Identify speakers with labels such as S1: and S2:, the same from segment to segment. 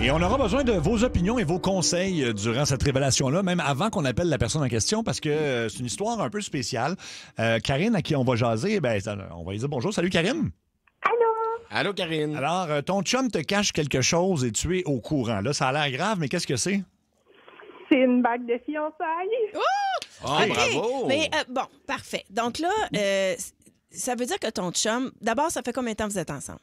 S1: Et on aura besoin de vos opinions et vos conseils durant cette révélation-là, même avant qu'on appelle la personne en question, parce que c'est une histoire un peu spéciale. Karine, à qui on va jaser, on va lui dire bonjour. Salut, Karine.
S2: Allô, Karine.
S1: Alors, ton chum te cache quelque chose et tu es au courant. Là, ça a l'air grave, mais qu'est-ce que c'est?
S3: C'est une bague de fiançailles.
S2: Oh,
S4: OK.
S2: bravo!
S4: Mais bon, parfait. Donc là, ça veut dire que ton chum, d'abord, ça fait combien de temps que vous êtes ensemble?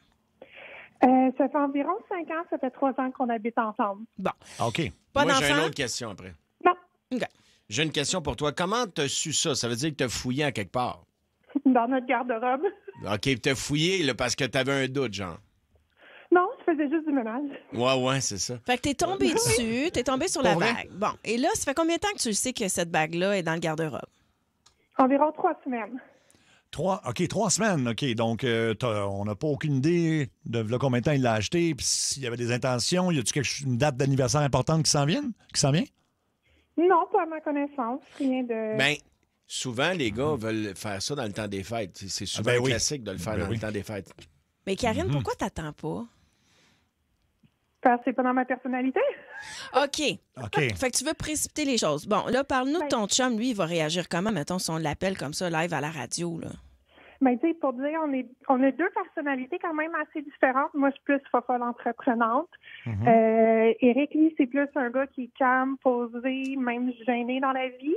S3: Ça fait environ 5 ans, ça fait 3 ans qu'on habite ensemble.
S4: Bon.
S1: OK.
S4: Pas
S2: Moi, j'ai une
S4: d'enfant?
S2: autre question après.
S3: Non,
S4: OK.
S2: J'ai une question pour toi. Comment t'as su ça? Ça veut dire que t'as fouillé à quelque part.
S3: dans notre garde-robe.
S2: OK, t'as fouillé là, parce que t'avais un doute, genre.
S3: Non, je faisais juste du ménage.
S2: Ouais, c'est ça.
S4: Fait que t'es tombé dessus, t'es tombé sur la
S1: Pour vrai?
S4: bague. Bon, et là, ça fait combien de temps que tu sais que cette bague-là est dans le garde-robe?
S3: Environ 3 semaines.
S1: 3 semaines. OK. Donc, on n'a pas aucune idée de là, combien de temps il l'a acheté, puis s'il y avait des intentions. Y a-tu une date d'anniversaire importante qui s'en vient?
S3: Non, pas à ma connaissance. Rien de...
S2: Ben, souvent, les gars veulent faire ça dans le temps des fêtes. C'est souvent
S1: oui.
S2: classique de le faire dans le temps des fêtes.
S4: Mais Karine, pourquoi t'attends pas?
S3: Parce que c'est pas dans ma personnalité.
S4: OK.
S1: OK.
S4: Fait que tu veux précipiter les choses. Bon, là, parle-nous de
S3: Ouais.
S4: ton chum. Lui, il va réagir comment, mettons, si on l'appelle comme ça, live à la radio, là?
S3: Ben, tu sais, pour dire, on a 2 personnalités quand même assez différentes. Moi, je suis plus fofolle entreprenante. Éric, lui, c'est plus un gars qui est calme, posé, même gêné dans la vie.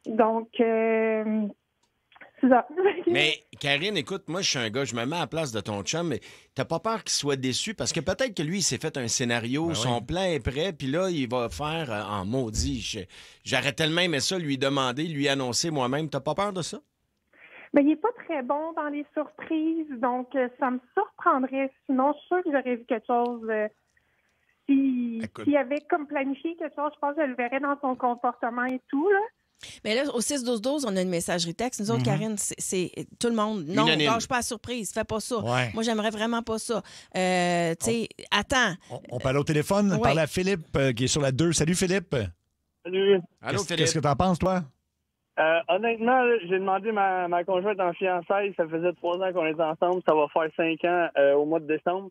S3: Donc, c'est ça.
S2: Mais, Karine, écoute, moi, je suis un gars, je me mets à la place de ton chum, mais t'as pas peur qu'il soit déçu? Parce que peut-être que lui, il s'est fait un scénario, son plan est prêt, puis là, il va faire en maudit. J'aurais tellement aimé ça, lui demander, lui annoncer moi-même. T'as pas peur de ça?
S3: Ben, il est pas très bon dans les surprises, donc ça me surprendrait. Sinon, je suis sûre que j'aurais vu quelque chose.
S1: Écoute.
S3: S'il avait comme planifié quelque chose, je pense que je le verrais dans son comportement et tout, là.
S4: Mais là, au 6-12-12, on a une messagerie texte. Nous autres, Karine, c'est tout le monde. Non,
S2: Unanime.
S4: lâche pas la surprise, fais pas ça.
S1: Ouais.
S4: Moi, j'aimerais vraiment pas ça. Tu sais, attends.
S1: On parle au téléphone,
S4: Oui.
S1: parle à Philippe qui est sur la 2. Salut, Philippe.
S5: Salut.
S2: Allô, Philippe?
S1: Qu'est-ce que t'en penses, toi?
S5: Honnêtement, là, j'ai demandé ma conjointe en fiançailles. Ça faisait 3 ans qu'on est ensemble. Ça va faire 5 ans au mois de décembre.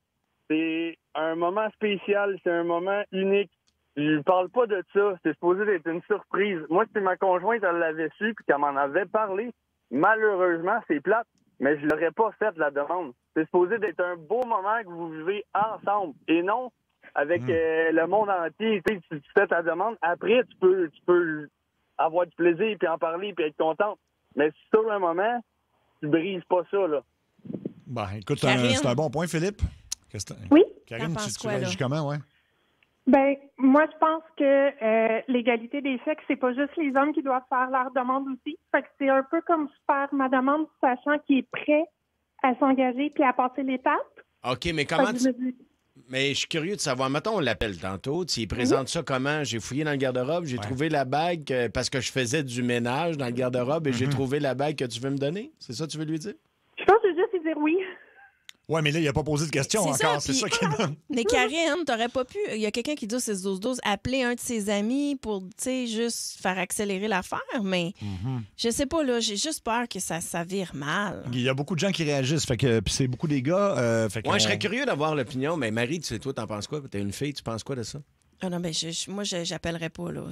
S5: C'est un moment spécial. C'est un moment unique. Je lui parle pas de ça. C'est supposé être une surprise. Moi, si ma conjointe, elle l'avait su puis qu'elle m'en avait parlé, malheureusement, c'est plate, mais je l'aurais pas fait la demande. C'est supposé être un beau moment que vous vivez ensemble et non avec le monde entier. Tu sais, tu fais ta demande. Après, tu peux avoir du plaisir puis en parler puis être content. Mais sur le moment, tu brises pas ça, là.
S1: Ben, écoute,
S4: Karine.
S1: c'est un bon point, Philippe.
S3: Oui.
S1: Karine,
S4: T'en penses
S1: tu
S4: quoi,
S1: réagis
S4: là?
S1: comment, ouais?
S3: Ben, moi, je pense que l'égalité des sexes, c'est pas juste les hommes qui doivent faire leur demande aussi. Fait que c'est un peu comme faire ma demande, sachant qu'il est prêt à s'engager puis à passer l'étape.
S2: OK, mais
S3: Fait
S2: comment
S3: que
S2: tu...
S3: je me dis,
S2: Mais je suis curieux de savoir. Mettons, on l'appelle tantôt. Tu présente ça comment? J'ai fouillé dans le garde-robe, j'ai trouvé la bague parce que je faisais du ménage dans le garde-robe et j'ai trouvé la bague que tu veux me donner. C'est ça que tu veux lui dire?
S3: je pense que je vais juste lui dire oui.
S1: Ouais, mais là, il n'a pas posé de question
S4: C'est
S1: encore.
S4: ça,
S1: C'est ça
S4: puis-
S1: qui est bon.
S4: Mais Karine, t'aurais pas pu. Il y a quelqu'un qui dit au 6-12-12, appeler un de ses amis pour, tu sais, juste faire accélérer l'affaire, mais je sais pas, là, j'ai juste peur que ça vire mal.
S1: Il y a beaucoup de gens qui réagissent. Fait que puis c'est beaucoup des gars. Fait
S2: Moi, je serais curieux d'avoir l'opinion, mais Marie, tu sais, toi, t'en penses quoi? T'es une fille, tu penses quoi de ça?
S4: Ah non, ben, moi, j'appellerais pas, là.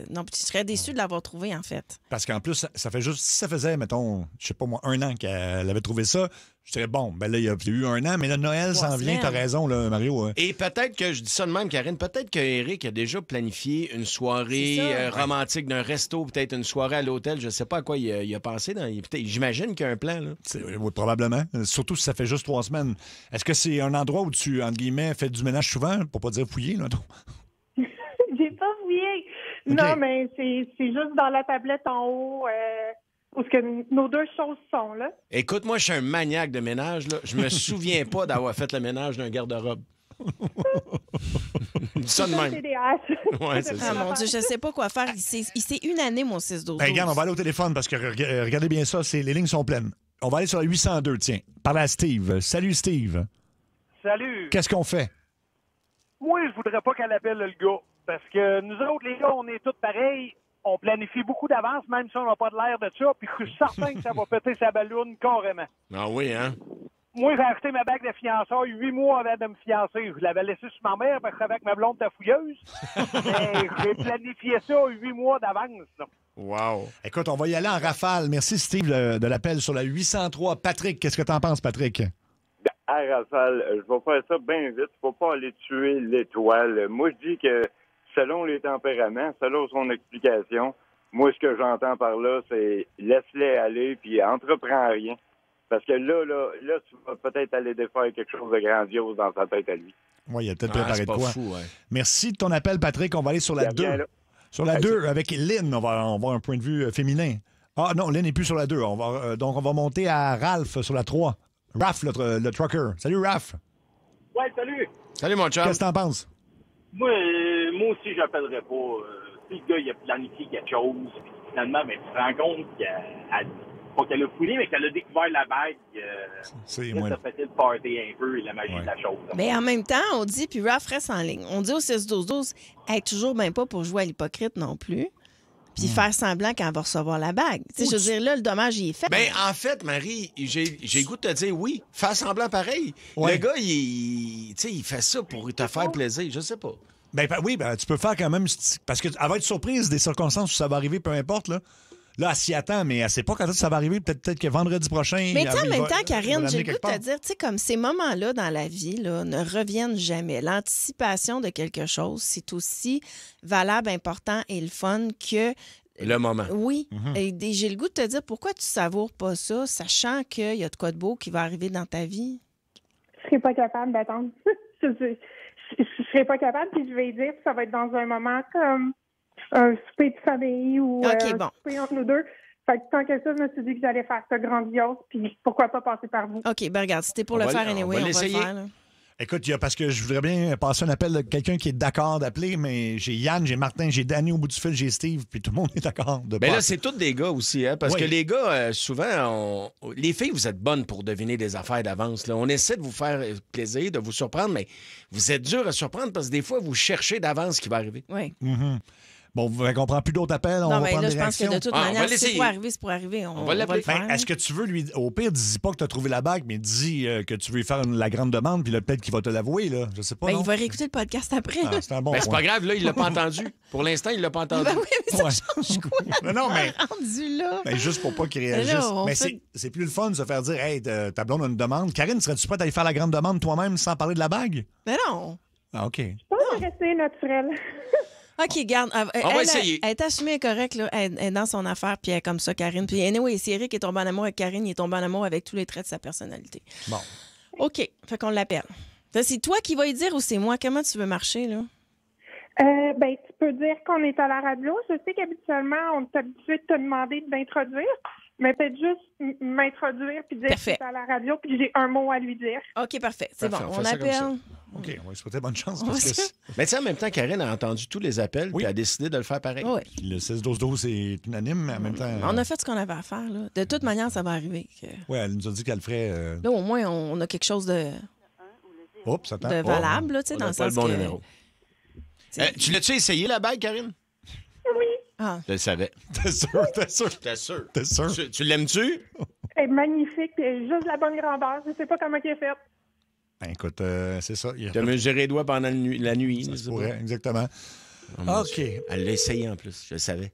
S4: Non, puis je serais déçue de l'avoir trouvé, en fait.
S1: Parce qu'en plus, ça fait juste. Si ça faisait, mettons, je sais pas moi, 1 an qu'elle avait trouvé ça, je dirais, bon, ben là, il y a eu 1 an, mais là, Noël
S4: 3
S1: s'en vient,
S4: semaines.
S1: t'as raison, là, Mario.
S2: Et peut-être que, je dis ça de même, Karine, peut-être qu'Éric a déjà planifié une soirée
S4: C'est ça.
S2: romantique d'un resto, peut-être une soirée à l'hôtel, je sais pas à quoi il a pensé. J'imagine qu'il y a un plan, là.
S1: Oui, probablement. Surtout si ça fait juste 3 semaines. Est-ce que c'est un endroit où tu, entre guillemets, fais du ménage souvent, pour pas dire fouiller, là?
S3: J'ai pas oublié.
S1: OK.
S3: Non, mais c'est juste dans la tablette en haut où ce que nos 2 choses sont, là.
S2: Écoute, moi, je suis un maniaque de ménage, là. Je me souviens pas d'avoir fait le ménage d'un garde-robe. Dis ça de
S3: C'est
S2: même.
S3: TDAH.
S2: Ouais, c'est
S4: Ah
S2: ça.
S4: mon Dieu, je sais pas quoi faire. Il s'est unanime, mon 6-12-12.
S1: Ben, regarde, on va aller au téléphone parce que regardez bien ça, les lignes sont pleines. On va aller sur la 802, tiens. Parle à Steve. Salut, Steve.
S6: Salut.
S1: Qu'est-ce qu'on fait?
S6: Moi, je voudrais pas qu'elle appelle le gars. Parce que nous autres, les gars, on est tous pareils. On planifie beaucoup d'avance, même si on n'a pas de l'air de ça. Puis je suis certain que ça va péter sa balloune carrément.
S2: Ah oui, hein?
S6: Moi, j'ai acheté ma bague de fiançailles 8 mois avant de me fiancer. Je l'avais laissée sur ma mère parce que je savais que ma blonde était fouilleuse. Mais j'ai planifié ça 8 mois d'avance. Là.
S2: Wow.
S1: Écoute, on va y aller en rafale. Merci, Steve, de l'appel sur la 803. Patrick, qu'est-ce que t'en penses, Patrick?
S7: À rafale, je vais faire ça bien vite. Faut pas aller tuer l'étoile. Moi, je dis que selon les tempéraments, selon son explication, moi, ce que j'entends par là, c'est laisse-les aller puis entreprends rien. Parce que là, tu vas peut-être aller défaire quelque chose de grandiose dans sa tête à lui.
S1: Oui, il a peut-être préparé
S2: c'est
S1: de
S2: pas
S1: quoi.
S2: fou, ouais.
S1: Merci de ton appel, Patrick. On va aller sur la 2. Sur la 2, avec Lynn, on va avoir un point de vue féminin. Ah non, Lynn n'est plus sur la 2. Donc, on va monter à Ralph sur la 3. Raph, le trucker. Salut, Raph.
S8: Ouais, salut.
S2: Salut, mon chum.
S1: Qu'est-ce que t'en penses?
S8: Moi aussi, j'appellerais pas. Si le gars, il a planifié quelque chose, puis finalement, ben, tu te rends compte pas qu'elle a fouillé, mais qu'elle a découvert la bague.
S1: C'est
S8: là,
S1: moi.
S8: ça fait le party un peu, la magie de la chose.
S4: Mais en même temps, on dit, puis Raph reste en ligne. On dit au 6-12-12, être toujours même pas pour jouer à l'hypocrite non plus. Puis faire semblant qu'elle va recevoir la bague. Tu sais, je veux dire, là, le dommage, il est fait.
S2: Ben, en fait, Marie, j'ai le goût de te dire oui. Fais semblant pareil.
S1: Ouais.
S2: Le gars, il fait ça pour te faire plaisir. Je sais pas.
S1: Oui, tu peux faire quand même. Parce qu'elle va être surprise des circonstances où ça va arriver, peu importe. Là, elle s'y attend, mais elle sait pas quand est-ce que ça va arriver. Peut-être que vendredi prochain.
S4: Mais tu sais, en
S1: il
S4: même
S1: va-
S4: temps,
S1: il va
S4: Karine,
S1: l'amener
S4: j'ai le goût
S1: quelque
S4: de te
S1: part.
S4: dire, tu sais, comme ces moments-là dans la vie là, ne reviennent jamais. L'anticipation de quelque chose, c'est aussi valable, important et le fun que.
S2: Le moment.
S4: Oui. Et j'ai le goût de te dire pourquoi tu savoures pas ça, sachant qu'il y a de quoi de beau qui va arriver dans ta vie.
S3: Je serais pas capable d'attendre. Je serais pas capable, puis je vais dire que ça va être dans un moment comme un souper de famille ou
S4: OK,
S3: un
S4: bon.
S3: souper entre nous deux. Fait que tant que ça, je me suis dit que j'allais faire ça grandiose, puis pourquoi pas passer par vous.
S4: OK, ben regarde, si t'es pour
S2: On
S4: le
S2: va
S4: faire
S2: le- on
S4: anyway,
S2: va
S4: on va le
S2: l'essayer.
S4: faire. Là.
S1: Écoute, parce que je voudrais bien passer un appel de quelqu'un qui est d'accord d'appeler, mais j'ai Yann, j'ai Martin, j'ai Danny au bout du fil, j'ai Steve, puis tout le monde est d'accord de
S2: Mais
S1: pas-
S2: là, c'est tous des gars aussi, hein? Parce
S1: Oui.
S2: que les gars, souvent, les filles, vous êtes bonnes pour deviner des affaires d'avance. Là. On essaie de vous faire plaisir, de vous surprendre, mais vous êtes dur à surprendre parce que des fois, vous cherchez d'avance ce qui va arriver.
S4: Oui.
S1: Bon, vous ne comprend plus d'autres appels, on
S4: Non,
S1: va
S4: mais
S1: prendre
S4: là,
S1: des
S4: je pense que
S1: réactions.
S4: de toute
S2: Ah, on va
S4: manière, si c'est
S2: l'essayer.
S4: pour arriver, c'est pour arriver. On
S2: va l'appeler.
S4: le faire.
S1: Ben, est-ce que tu veux lui. Au pire, dis pas que tu as trouvé la bague, mais dis que tu veux lui faire la grande demande, puis là, peut-être qu'il va te l'avouer, là. Je sais pas.
S4: Ben,
S1: non?
S4: il va réécouter le podcast après.
S1: Ah, c'est un bon
S2: Ben, c'est
S1: point.
S2: pas grave, là, il l'a pas entendu. Pour l'instant, il l'a pas entendu.
S4: Ben oui, mais ça
S1: Ouais.
S4: change quoi?
S1: Non, mais.
S4: Rendu là.
S1: Ben, juste pour pas qu'il réagisse.
S4: là, on
S1: Mais
S4: fait-
S1: c'est plus le fun de se faire dire Hey, ta blonde a une demande. Karine, serais-tu prête à aller faire la grande demande toi-même sans parler de la bague?
S4: Ben non.
S1: Ah, OK.
S3: Je pense que rester naturel.
S4: OK, garde.
S2: On va essayer.
S4: Elle est assumée correcte, là. Elle est dans son affaire, puis elle est comme ça, Karine. Puis anyway, si Eric est tombé en amour avec Karine, il est tombé en amour avec tous les traits de sa personnalité.
S1: Bon.
S4: OK, fait qu'on l'appelle. Ça, c'est toi qui vas y dire ou c'est moi? Comment tu veux marcher, là?
S3: Ben, tu peux dire qu'on est à la radio. Je sais qu'habituellement, on est habitué de te demander de m'introduire, mais peut-être juste m'introduire puis dire
S4: Parfait.
S3: que c'est à la radio puis j'ai un mot à lui dire.
S4: OK, parfait. C'est
S2: Parfait,
S4: bon.
S2: on
S4: On
S2: fait ça comme ça.
S4: appelle.
S1: OK, on va lui souhaiter bonne chance.
S4: On
S1: Parce
S4: va
S1: que
S4: se-
S2: Mais tu sais, en même temps, Karine a entendu tous les appels
S1: Oui.
S2: puis a décidé de le faire pareil.
S4: Oui.
S1: le 6-12-12 est unanime, mais en même temps.
S4: On a fait ce qu'on avait à faire, là. De toute manière, ça va arriver.
S1: Ouais, elle nous a dit qu'elle le ferait.
S4: Là, au moins, on a quelque chose de
S1: Oups, attends.
S4: valable, là, tu sais,
S2: On
S4: dans
S2: a
S4: le
S2: pas le
S4: sens
S2: bon
S4: que...
S2: numéro.
S4: sais-
S2: Tu l'as-tu essayé, la bague, Karine?
S4: Ah.
S2: Je le savais.
S1: T'es sûr, t'es sûr.
S2: T'es sûr?
S1: T'es sûr.
S2: Tu l'aimes-tu?
S3: Elle est magnifique, puis elle est juste de la bonne grandeur. Je sais pas comment elle est faite.
S1: Ben, écoute, c'est ça. Il
S2: Tu as mesuré les doigts pendant la nuit.
S1: Ça
S2: je
S1: se
S2: sais
S1: pourrait,
S2: pas.
S1: exactement.
S2: Oh, mon
S1: OK.
S2: Dieu. Elle l'a essayé en plus, je le savais.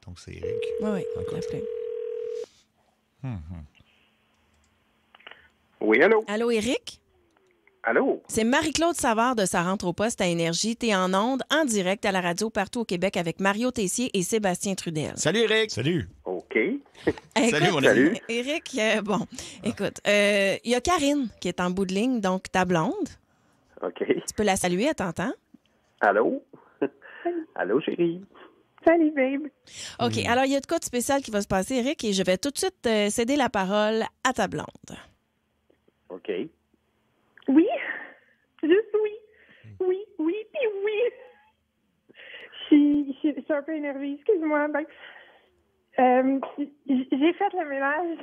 S1: Donc, c'est Eric.
S4: Oui, oui,
S1: Écoute.
S4: l'appelez.
S7: Oui, allô?
S4: Allô, Eric?
S7: Allô?
S4: C'est Marie-Claude Savard de Sa rentre au poste à Énergie. T'es en onde, en direct à la radio partout au Québec avec Mario Tessier et Sébastien Trudel.
S2: Salut, Eric.
S1: Salut.
S7: OK.
S2: Salut, mon ami.
S7: Salut.
S4: Eric, bon, écoute, il y a Karine qui est en bout de ligne, donc ta blonde.
S7: OK.
S4: Tu peux la saluer, elle t'entend?
S7: Allô? Allô, chérie?
S3: Salut, babe.
S4: OK, alors il y a de quoi de spécial qui va se passer, Eric, et je vais tout de suite céder la parole à ta blonde.
S7: OK.
S3: Oui, juste oui. Oui, oui, puis oui. Je suis un peu énervée, excuse-moi. Ben, j'ai fait le ménage,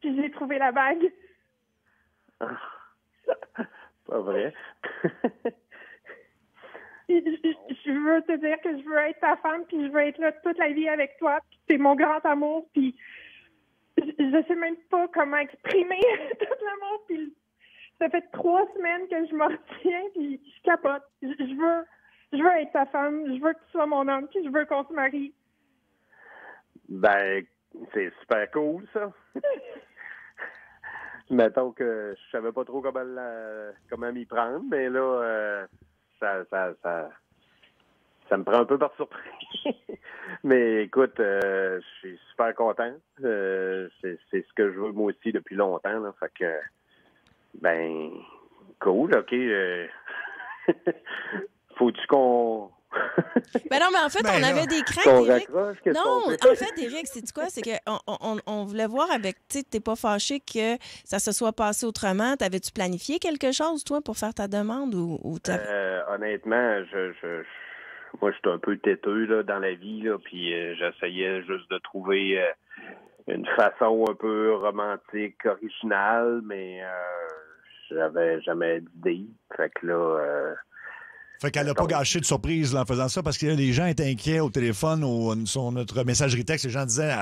S3: puis j'ai trouvé la bague.
S7: Pas vrai?
S3: Je veux te dire que je veux être ta femme, puis je veux être là toute la vie avec toi, puis c'est mon grand amour, puis je je sais même pas comment exprimer tout l'amour. Puis ça fait 3 semaines que je me retiens, puis je capote. Je veux être ta femme, je veux que tu sois mon homme, puis je veux qu'on se marie.
S9: Ben, c'est super cool, ça. Mettons que je savais pas trop comment m'y prendre, mais là, ça me prend un peu par surprise. Mais écoute, je suis super content. C'est ce que je veux moi aussi depuis longtemps. Là. Fait que, ben, cool, OK. Faut-tu qu'on...
S4: Ben non, mais en fait, on avait des craintes,
S9: qu'on
S4: Éric.
S9: raccroche?
S4: Non, en fait, Éric, c'est quoi? C'est qu'on voulait voir avec, tu sais, t'es pas fâché que ça se soit passé autrement. T'avais-tu planifié quelque chose, toi, pour faire ta demande ou
S9: honnêtement, moi, je suis un peu têteux là, dans la vie, là, puis j'essayais juste de trouver une façon un peu romantique, originale, mais j'avais jamais d'idée. Fait que là...
S1: Fait qu'elle n'a pas gâché de surprise là, en faisant ça, parce que les gens étaient inquiets au téléphone ou sur notre messagerie texte. Les gens disaient,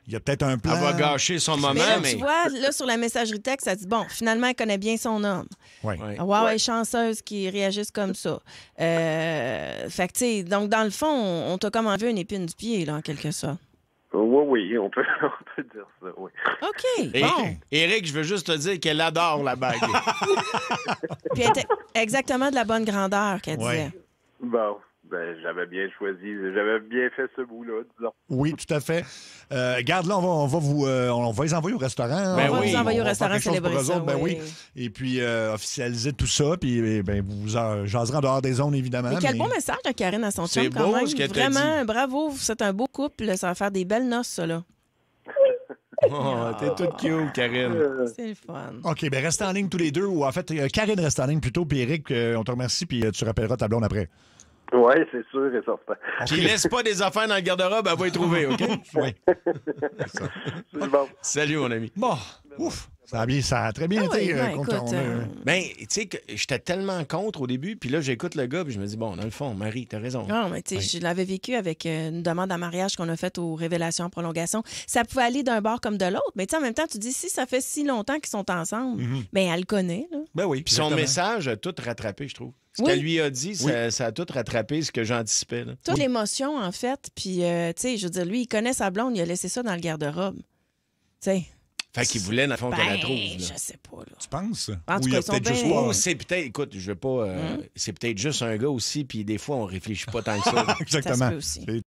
S1: il y a peut-être un plan.
S2: Elle va gâcher son moment, mais...
S4: Tu vois, là, sur la messagerie texte, ça dit, bon, finalement, elle connaît bien son homme.
S1: Oui.
S4: Wow, elle est chanceuse qui réagisse comme ça. Fait que, tu sais, donc, dans le fond, on t'a comme enlevé une épine du pied, là, en quelque sorte.
S9: Oui, on peut dire ça, oui.
S4: OK, bon.
S2: Éric, je veux juste te dire qu'elle adore la bague.
S4: Puis elle était exactement de la bonne grandeur qu'elle disait.
S9: Bon, ben j'avais bien choisi, j'avais bien fait ce bout-là, disons.
S1: Oui, tout à fait. Garde là, on va les envoyer au restaurant.
S2: Ben
S4: On va
S2: oui,
S4: vous envoyer au
S1: on va faire
S4: restaurant
S1: quelque chose pour
S4: célébrer
S1: eux
S4: ça.
S1: autres, ben oui. Et puis officialiser tout ça, puis ben, vous jaserez en dehors des zones, évidemment.
S4: Mais quel bon message de Karine à son
S2: C'est
S4: chum, quand
S2: beau,
S4: même.
S2: ce qu'elle t'a
S4: Vraiment,
S2: dit.
S4: bravo, vous êtes un beau couple. Ça va faire des belles noces, ça, là.
S2: Oh, t'es toute cute, Karine.
S4: C'est le fun.
S1: OK, ben restez en ligne tous les deux, ou en fait, Karine reste en ligne plutôt, puis Éric, on te remercie, puis tu rappelleras ta blonde après.
S9: Oui, c'est sûr et certain.
S2: Puis laisse pas des affaires dans le garde-robe, elle va y trouver, OK?
S1: Oui.
S9: C'est bon.
S2: Salut, mon ami.
S1: Bon, ouf, ça a très bien
S4: Ah oui,
S1: été.
S4: ben,
S1: contre-
S4: écoute,
S2: Ben, tu sais que j'étais tellement contre au début, puis là, j'écoute le gars, puis je me dis, bon, dans le fond, Marie, t'as raison.
S4: Non, mais tu sais, je l'avais vécu avec une demande en mariage qu'on a faite aux révélations en prolongation. Ça pouvait aller d'un bord comme de l'autre, mais tu sais, en même temps, tu dis, si ça fait si longtemps qu'ils sont ensemble, ben elle le connaît, là.
S1: Ben oui.
S2: Puis son
S1: exactement.
S2: message a tout rattrapé, je trouve. Ce
S4: Oui.
S2: qu'elle lui a dit, ça a tout rattrapé ce que j'anticipais. là.
S4: Toute l'émotion, en fait, puis, tu sais, je veux dire, lui, il connaît sa blonde, il a laissé ça dans le garde-robe. Tu sais.
S2: Fait qu'il voulait, dans le fond, qu'elle la trouve. là.
S4: Je sais pas, là.
S1: Tu penses?
S4: En tout
S1: Ou il y
S4: cas,
S1: a
S4: ils sont
S1: peut-être juste
S4: bien-
S1: pas-
S2: Oh, c'est peut-être, écoute, je veux pas. C'est peut-être juste un gars aussi, puis des fois, on réfléchit pas tant que ça.
S1: Exactement.
S4: Ça se peut aussi.
S1: C'est